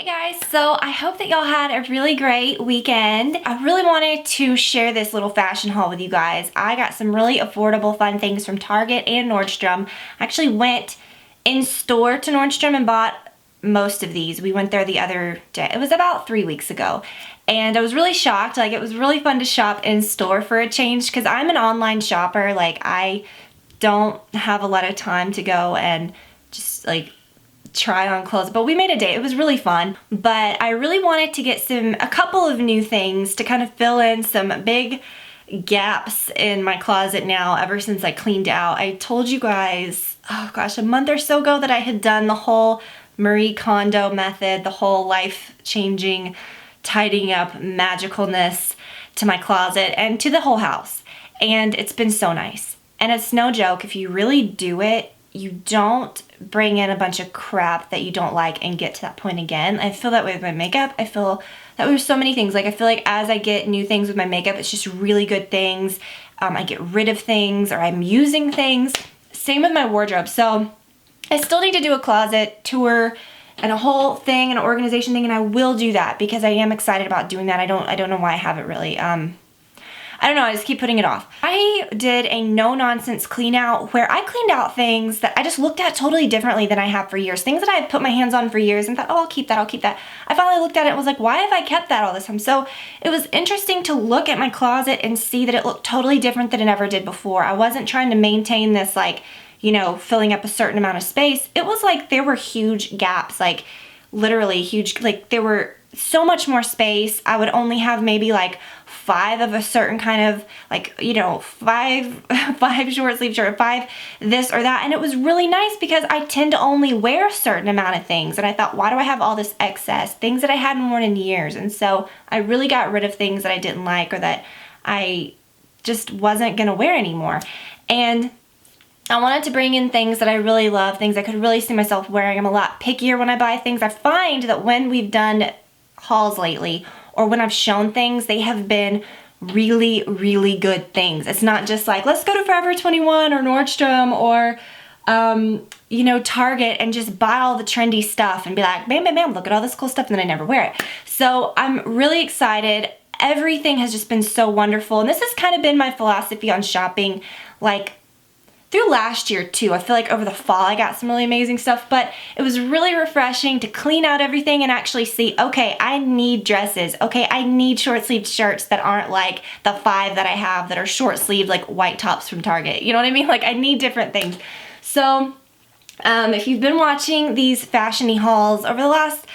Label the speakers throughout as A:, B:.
A: Guys, so I hope that y'all had a really great weekend. I really wanted to share this little fashion haul with you guys. I got some really affordable fun things from Target and Nordstrom. I actually went in store to Nordstrom and bought most of these. We went there the other day. It was about 3 weeks ago. And I was really shocked. Like, it was really fun to shop in store for a change because I'm an online shopper. Like, I don't have a lot of time to go and just like try on clothes, but we made a day. It was really fun, but I really wanted to get a couple of new things to kind of fill in some big gaps in my closet now ever since I cleaned out. I told you guys, oh gosh, a month or so ago that I had done the whole Marie Kondo method, the whole life-changing tidying up magicalness to my closet and to the whole house, and it's been so nice. And it's no joke, if you really do it, you don't bring in a bunch of crap that you don't like and get to that point again. I feel that way with my makeup. I feel that way with so many things. Like, I feel like as I get new things with my makeup, it's just really good things. I get rid of things, or I'm using things. Same with my wardrobe. So I still need to do a closet tour and a whole thing, an organization thing, and I will do that because I am excited about doing that. I don't know why I haven't really. I don't know, I just keep putting it off. I did a no-nonsense clean out where I cleaned out things that I just looked at totally differently than I have for years. Things that I had put my hands on for years and thought, oh, I'll keep that, I'll keep that. I finally looked at it and was like, why have I kept that all this time? So it was interesting to look at my closet and see that it looked totally different than it ever did before. I wasn't trying to maintain this, like, you know, filling up a certain amount of space. It was like there were huge gaps, like literally huge, like there were so much more space. I would only have maybe like 5 of a certain kind of, like, you know, five short sleeve shirt, 5 this or that. And it was really nice because I tend to only wear a certain amount of things. And I thought, why do I have all this excess? Things that I hadn't worn in years. And so I really got rid of things that I didn't like or that I just wasn't gonna wear anymore. And I wanted to bring in things that I really love, things I could really see myself wearing. I'm a lot pickier when I buy things. I find that when we've done hauls lately, or when I've shown things, they have been really, really good things. It's not just like, let's go to Forever 21 or Nordstrom or, you know, Target and just buy all the trendy stuff and be like, bam, bam, bam, look at all this cool stuff, and then I never wear it. So I'm really excited. Everything has just been so wonderful. And this has kind of been my philosophy on shopping, like, through last year too. I feel like over the fall I got some really amazing stuff, but it was really refreshing to clean out everything and actually see, okay, I need dresses. Okay, I need short sleeved shirts that aren't like the 5 that I have that are short sleeved, like white tops from Target. You know what I mean? Like, I need different things. So if you've been watching these fashion-y hauls over the last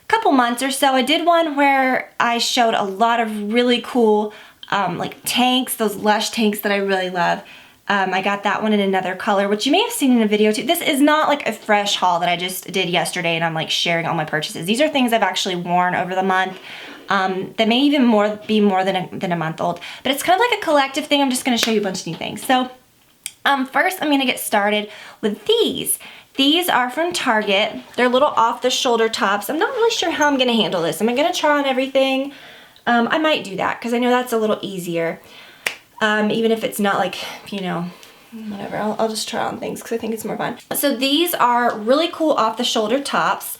A: couple months or so, I did one where I showed a lot of really cool like tanks, those Lush tanks that I really love. I got that one in another color, which you may have seen in a video too. This is not like a fresh haul that I just did yesterday and I'm like sharing all my purchases. These are things I've actually worn over the month that may even be more than a month old. But it's kind of like a collective thing. I'm just going to show you a bunch of new things. So first I'm going to get started with these. These are from Target. They're little off-the-shoulder tops. I'm not really sure how I'm going to handle this. Am I going to try on everything? I might do that because I know that's a little easier. Even if it's not like, you know, whatever, I'll just try on things because I think it's more fun. So these are really cool off-the-shoulder tops.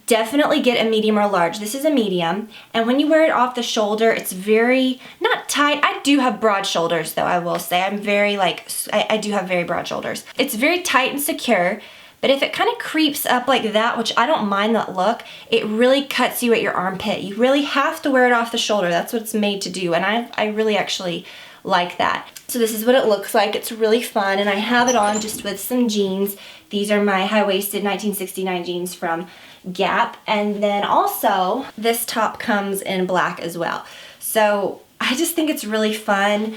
A: Definitely get a medium or large. This is a medium, and when you wear it off the shoulder, it's very, not tight. I do have broad shoulders though, I will say. I'm very like, I do have very broad shoulders. It's very tight and secure, but if it kind of creeps up like that, which I don't mind that look, it really cuts you at your armpit. You really have to wear it off the shoulder. That's what it's made to do, and I really actually like that. So this is what it looks like. It's really fun, and I have it on just with some jeans. These are my high-waisted 1969 jeans from Gap, and then also this top comes in black as well. So I just think it's really fun.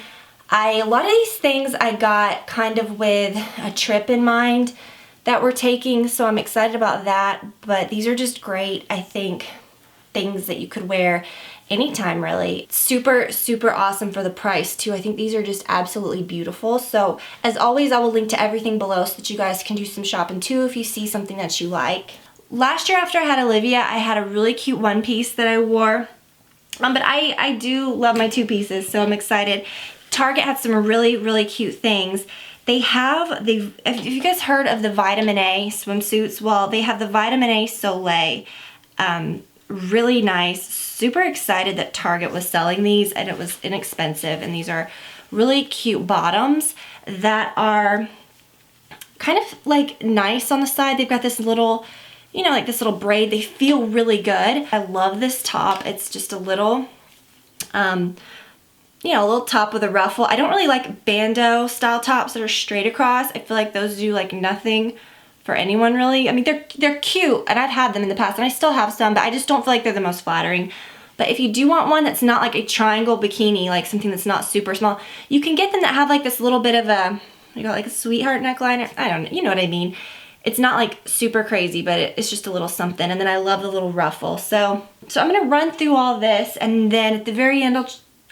A: A lot of these things I got kind of with a trip in mind that we're taking, so I'm excited about that, but these are just great, I think, things that you could wear anytime really. Super, super awesome for the price too. I think these are just absolutely beautiful. So as always, I will link to everything below so that you guys can do some shopping too if you see something that you like. Last year after I had Olivia, I had a really cute one piece that I wore. But I do love my 2 pieces, so I'm excited. Target had some really, really cute things. They have, if you guys heard of the Vitamin A swimsuits, well, they have the Vitamin A Soleil. Really nice. Super excited that Target was selling these, and it was inexpensive. And these are really cute bottoms that are kind of like nice on the side. They've got this little, you know, like this little braid. They feel really good. I love this top. It's just a little, you know, a little top with a ruffle. I don't really like bandeau style tops that are straight across. I feel like those do like nothing for anyone really. I mean, they're cute, and I've had them in the past, and I still have some, but I just don't feel like they're the most flattering. But if you do want one that's not like a triangle bikini, like something that's not super small, you can get them that have like this little bit of a, you got like a sweetheart neckline, or I don't know, you know what I mean. It's not like super crazy, but it's just a little something. And then I love the little ruffle. So I'm gonna run through all this, and then at the very end,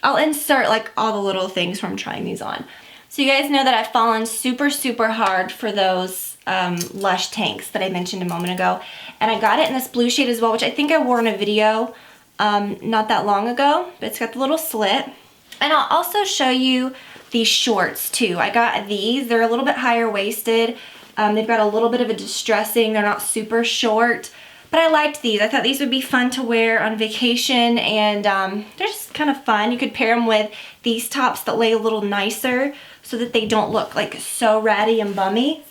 A: I'll insert like all the little things from trying these on. So you guys know that I've fallen super, super hard for those Lush tanks that I mentioned a moment ago. And I got it in this blue shade as well, which I think I wore in a video not that long ago, but it's got the little slit. And I'll also show you these shorts too. I got these. They're a little bit higher waisted. They've got a little bit of a distressing. They're not super short, but I liked these. I thought these would be fun to wear on vacation, and they're just kind of fun. You could pair them with these tops that lay a little nicer so that they don't look like so ratty and bummy.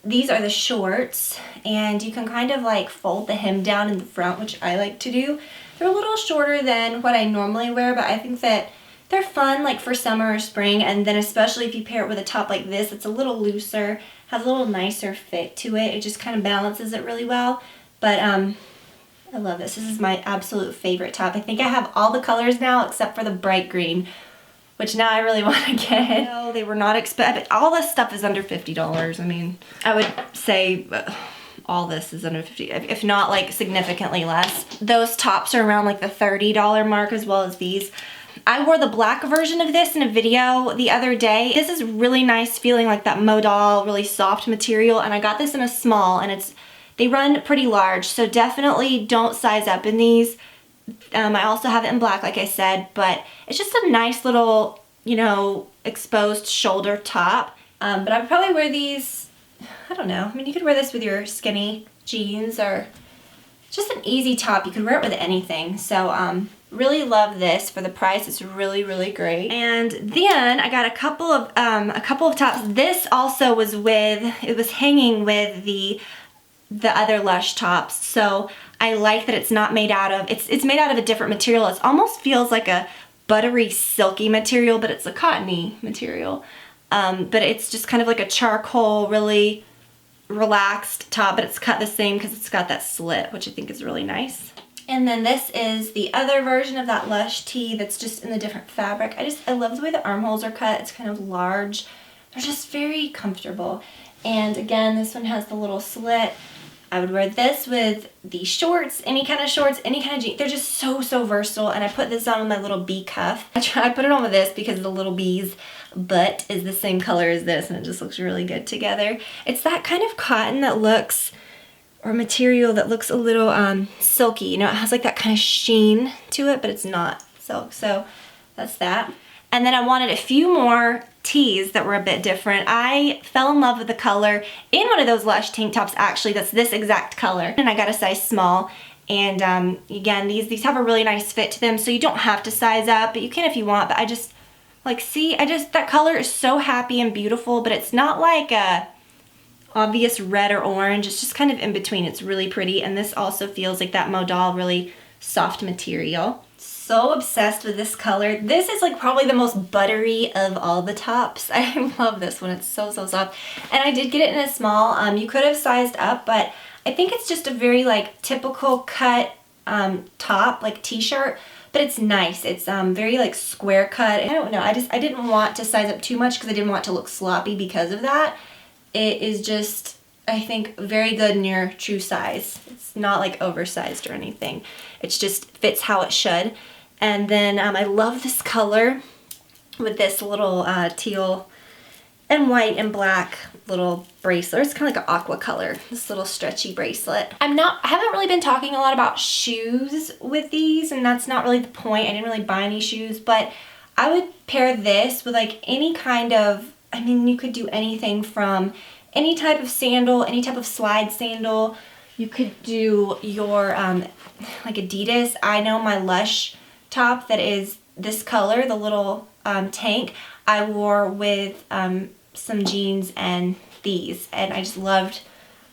A: These are the shorts, and you can kind of like fold the hem down in the front, which I like to do. They're a little shorter than what I normally wear, but I think that they're fun like for summer or spring, and then especially if you pair it with a top like this, it's a little looser, has a little nicer fit to it. It just kind of balances it really well. But I love this. This is my absolute favorite top. I think I have all the colors now except for the bright green, which now I really want to get. No, they were not expensive. All this stuff is under $50. I mean, I would say all this is under $50, if not like significantly less. Those tops are around like the $30 mark, as well as these. I wore the black version of this in a video the other day. This is really nice feeling, like that modal, really soft material, and I got this in a small, and they run pretty large, so definitely don't size up in these. I also have it in black, like I said, but it's just a nice little, you know, exposed shoulder top. But I would probably wear these, I don't know. I mean, you could wear this with your skinny jeans, or just an easy top. You could wear it with anything. So really love this for the price. It's really, really great. And then I got a couple of tops. This also was it was hanging with the other Lush tops. So I like that it's not made out of, it's made out of a different material. It almost feels like a buttery, silky material, but it's a cottony material. But it's just kind of like a charcoal, really relaxed top, but it's cut the same because it's got that slit, which I think is really nice. And then this is the other version of that Lush tee that's just in the different fabric. I love the way the armholes are cut. It's kind of large. They're just very comfortable. And again, this one has the little slit. I would wear this with the shorts, any kind of jeans. They're just so, so versatile. And I put this on with my little bee cuff. I put it on with this because the little bee's butt is the same color as this, and it just looks really good together. It's that kind of cotton that looks, or material that looks a little silky. You know, it has like that kind of sheen to it, but it's not silk. So that's that. And then I wanted a few more tees that were a bit different. I fell in love with the color in one of those Lush tank tops, actually, that's this exact color. And I got a size small. And again, these have a really nice fit to them, so you don't have to size up, but you can if you want. But I just, like, see, that color is so happy and beautiful, but it's not like a obvious red or orange. It's just kind of in between. It's really pretty. And this also feels like that modal, really soft material. So obsessed with this color. This is like probably the most buttery of all the tops. I love this one. It's so, so soft. And I did get it in a small. You could have sized up, but I think it's just a very like typical cut top, like t-shirt, but it's nice. It's very like square cut. I don't know. I didn't want to size up too much because I didn't want to look sloppy because of that. It is just, I think, very good in your true size. It's not like oversized or anything. It just fits how it should. And then I love this color with this little teal and white and black little bracelet. It's kind of like an aqua color, this little stretchy bracelet. I haven't really been talking a lot about shoes with these, and that's not really the point. I didn't really buy any shoes, but I would pair this with like any kind of, I mean, you could do anything from any type of sandal, any type of slide sandal, You could do your like Adidas. I know my Lush top that is this color, the little tank, I wore with some jeans and these, and I just loved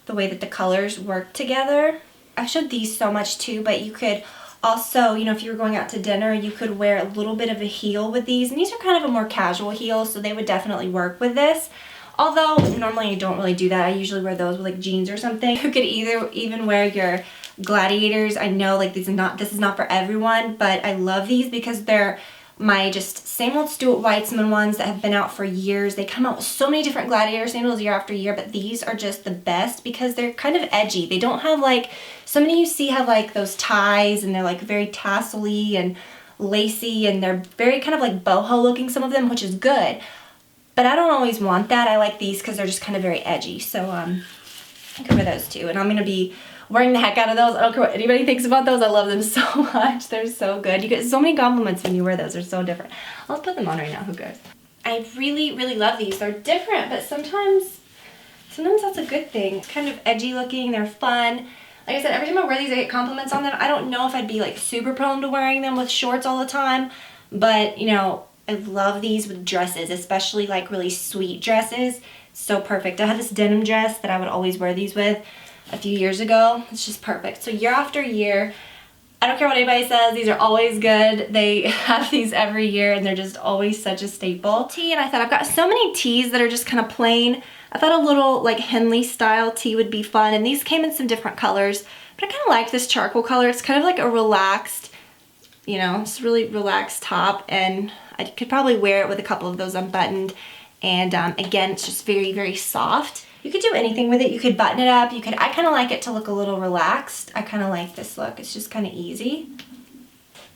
A: the way that the colors work together. I've showed these so much too, but you could also, you know, if you were going out to dinner, you could wear a little bit of a heel with these, and these are kind of a more casual heel, so they would definitely work with this. Although normally I don't really do that. I usually wear those with like jeans or something. You could even wear your gladiators. I know like this is not for everyone, but I love these because they're my just same old Stuart Weitzman ones that have been out for years. They come out with so many different gladiator sandals year after year, but these are just the best because they're kind of edgy. They don't have like, so many you see have like those ties, and they're like very tassel-y and lacy, and they're very kind of like boho looking, some of them, which is good. But I don't always want that. I like these because they're just kind of very edgy. So I could wear those too. And I'm going to be wearing the heck out of those. I don't care what anybody thinks about those. I love them so much. They're so good. You get so many compliments when you wear those. They're so different. I'll put them on right now. Who cares? I really, really love these. They're different, but sometimes that's a good thing. It's kind of edgy looking. They're fun. Like I said, every time I wear these, I get compliments on them. I don't know if I'd be like super prone to wearing them with shorts all the time, but you know, I love these with dresses, especially like really sweet dresses. So perfect. I had this denim dress that I would always wear these with a few years ago. It's just perfect. So year after year, I don't care what anybody says, these are always good. They have these every year and they're just always such a staple. Tee, and I thought I've got so many tees that are just kind of plain. I thought a little like Henley style tee would be fun, and these came in some different colors, but I kind of like this charcoal color. It's kind of like a relaxed, you know, it's really relaxed top, and I could probably wear it with a couple of those unbuttoned, and again, it's just very, very soft. You could do anything with it. You could button it up. I kind of like it to look a little relaxed. I kind of like this look. It's just kind of easy.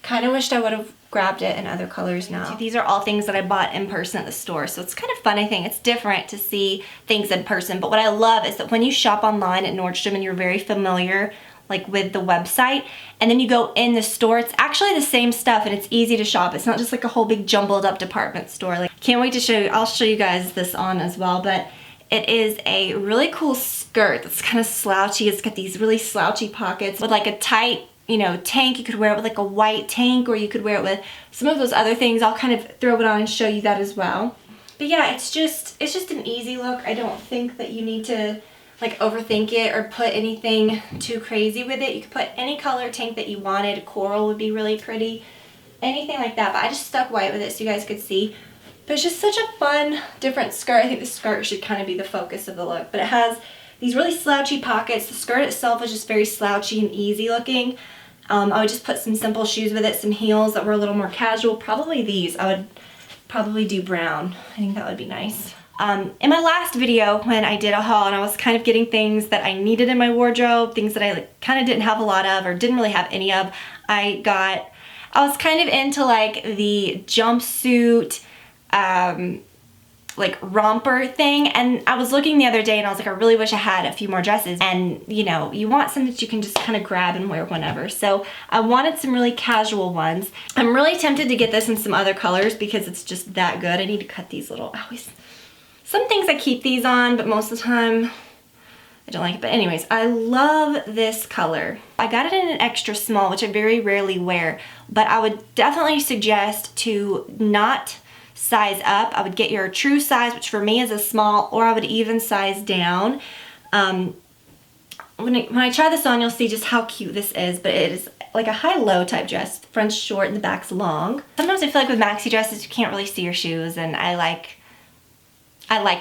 A: Kind of wished I would have grabbed it in other colors now. These are all things that I bought in person at the store, so it's kind of fun, I think. It's different to see things in person, but what I love is that when you shop online at Nordstrom and you're very familiar like with the website, and then you go in the store, it's actually the same stuff and it's easy to shop. It's not just like a whole big jumbled up department store. Like, can't wait to show you. I'll show you guys this on as well, but it is a really cool skirt that's kind of slouchy. It's got these really slouchy pockets with like a tight, you know, tank. You could wear it with like a white tank, or you could wear it with some of those other things. I'll kind of throw it on and show you that as well. But yeah, it's just an easy look. I don't think that you need to like overthink it or put anything too crazy with it. You could put any color tank that you wanted. Coral would be really pretty. Anything like that. But I just stuck white with it so you guys could see. But it's just such a fun, different skirt. I think the skirt should kind of be the focus of the look. But it has these really slouchy pockets. The skirt itself is just very slouchy and easy looking. I would just put some simple shoes with it, some heels that were a little more casual. Probably these. I would probably do brown. I think that would be nice. In my last video when I did a haul and I was kind of getting things that I needed in my wardrobe, things that I like, kind of didn't have a lot of or didn't really have any of, I was kind of into like the jumpsuit, like romper thing, and I was looking the other day and I was like, I really wish I had a few more dresses. And you know, you want some that you can just kind of grab and wear whenever. So I wanted some really casual ones. I'm really tempted to get this in some other colors because it's just that good. I need to cut these little, some things I keep these on, but most of the time I don't like it. But anyways, I love this color. I got it in an extra small, which I very rarely wear, but I would definitely suggest to not size up. I would get your true size, which for me is a small, or I would even size down. When I try this on, you'll see just how cute this is, but it is like a high-low type dress. Front's short and the back's long. Sometimes I feel like with maxi dresses, you can't really see your shoes, and I like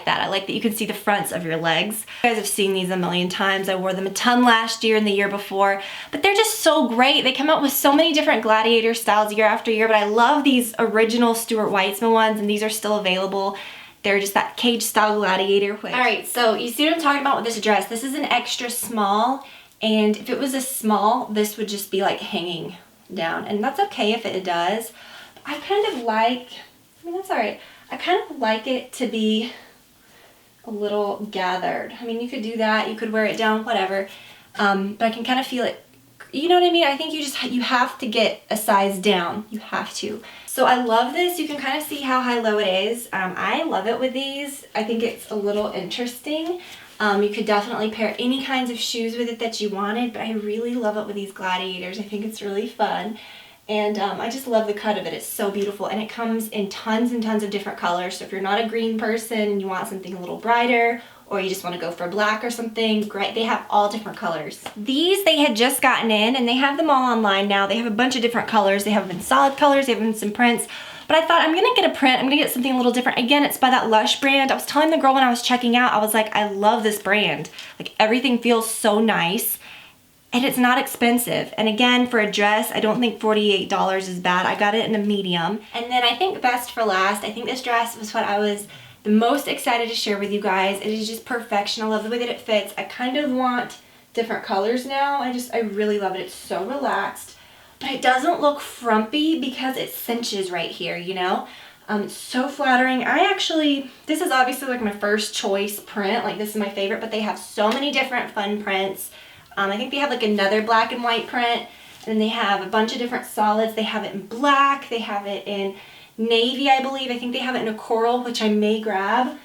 A: that. I like that you can see the fronts of your legs. You guys have seen these a million times. I wore them a ton last year and the year before, but they're just so great. They come out with so many different gladiator styles year after year, but I love these original Stuart Weitzman ones, and these are still available. They're just that cage style gladiator. All right, so you see what I'm talking about with this dress. This is an extra small, and if it was a small, this would just be like hanging down, and that's okay if it does. I kind of like, that's all right. I kind of like it to be a little gathered. I mean, you could do that. You could wear it down, whatever. But I can kind of feel it. You know what I mean? I think you have to get a size down. You have to. So I love this. You can kind of see how high-low it is. I love it with these. I think it's a little interesting. You could definitely pair any kinds of shoes with it that you wanted, but I really love it with these gladiators. I think it's really fun. And I just love the cut of it. It's so beautiful, and it comes in tons and tons of different colors. So if you're not a green person and you want something a little brighter, or you just want to go for black or something, great. They have all different colors. These they had just gotten in, and they have them all online now. They have a bunch of different colors. They have them in solid colors, they have them in some prints. But I thought I'm gonna get a print, I'm gonna get something a little different. Again, it's by that Lush brand. I was telling the girl when I was checking out, I was like, I love this brand. Like, everything feels so nice. And it's not expensive. And again, for a dress, I don't think $48 is bad. I got it in a medium. And then I think best for last, I think this dress was what I was the most excited to share with you guys. It is just perfection. I love the way that it fits. I kind of want different colors now. I really love it. It's so relaxed. But it doesn't look frumpy because it cinches right here, you know? It's so flattering. This is obviously like my first choice print. Like, this is my favorite, but they have so many different fun prints. I think they have like another black and white print, and they have a bunch of different solids. They have it in black, they have it in navy, I believe. I think they have it in a coral, which I may grab.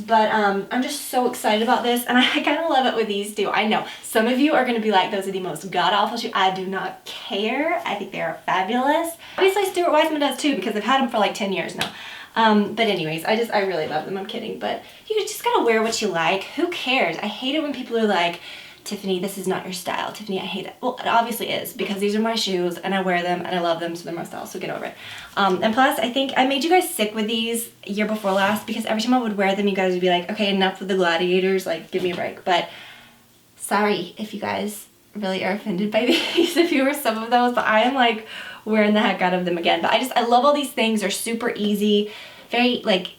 A: But I'm just so excited about this, and I kind of love it with these too. I know some of you are going to be like, those are the most god-awful shoes. I do not care. I think they are fabulous. Obviously, Stuart Weitzman does too, because I've had them for like 10 years now. But anyways, I really love them. I'm kidding. But you just gotta wear what you like. Who cares? I hate it when people are like, Tiffany, this is not your style. Tiffany, I hate it. Well, it obviously is, because these are my shoes and I wear them and I love them, so they're my style, so get over it. And plus, I think I made you guys sick with these year before last, because every time I would wear them, you guys would be like, okay, enough with the gladiators, like, give me a break. But sorry if you guys really are offended by these, if you were some of those, but I am like wearing the heck out of them again. But I love all these things. They're super easy, very like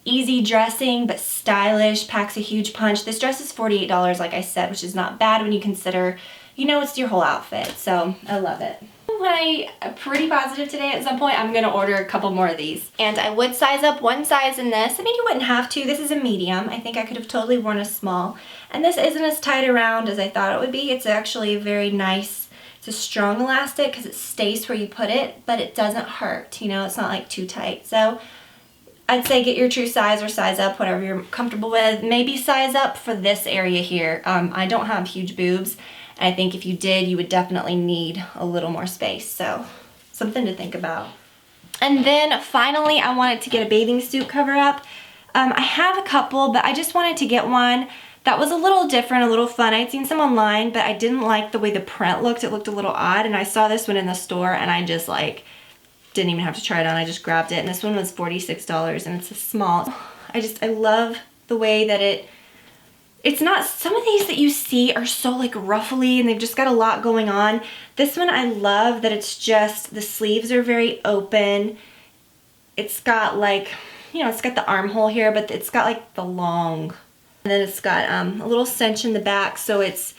A: easy dressing, but stylish, packs a huge punch. This dress is $48, like I said, which is not bad when you consider, you know, it's your whole outfit. So I love it. I'm pretty positive today at some point I'm gonna order a couple more of these. And I would size up one size in this. I mean, you wouldn't have to. This is a medium. I think I could have totally worn a small. And this isn't as tight around as I thought it would be. It's actually very nice. It's a strong elastic because it stays where you put it, but it doesn't hurt. You know, it's not like too tight. So I'd say get your true size or size up, whatever you're comfortable with. Maybe size up for this area here. I don't have huge boobs, and I think if you did, you would definitely need a little more space. So something to think about. And then finally, I wanted to get a bathing suit cover up. I have a couple, but I just wanted to get one that was a little different, a little fun. I'd seen some online, but I didn't like the way the print looked. It looked a little odd, and I saw this one in the store, and I just like didn't even have to try it on. I just grabbed it, and this one was $46, and it's a small. I love the way that it's not, some of these that you see are so like ruffly and they've just got a lot going on. This one I love that it's just, the sleeves are very open. It's got like, you know, it's got the armhole here, but it's got like the long, and then it's got a little cinch in the back, so it's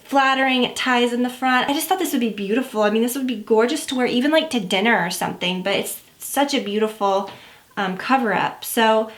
A: flattering, it ties in the front. I just thought this would be beautiful. I mean, this would be gorgeous to wear even like to dinner or something, but it's such a beautiful cover up. So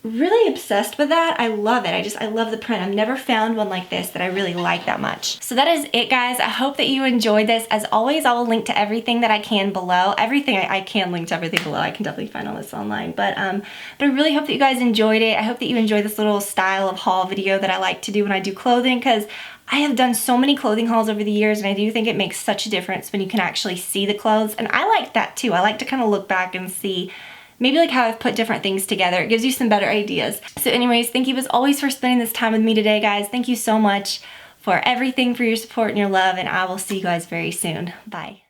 A: really obsessed with that. I love it. I love the print. I've never found one like this that I really like that much. So that is it, guys. I hope that you enjoyed this. As always, I will link to everything that I can below. Everything, I can link to everything below. I can definitely find all this online. But I really hope that you guys enjoyed it. I hope that you enjoy this little style of haul video that I like to do when I do clothing, because I have done so many clothing hauls over the years, and I do think it makes such a difference when you can actually see the clothes. And I like that too. I like to kind of look back and see maybe like how I've put different things together. It gives you some better ideas. So anyways, thank you as always for spending this time with me today, guys. Thank you so much for everything, for your support and your love, and I will see you guys very soon. Bye.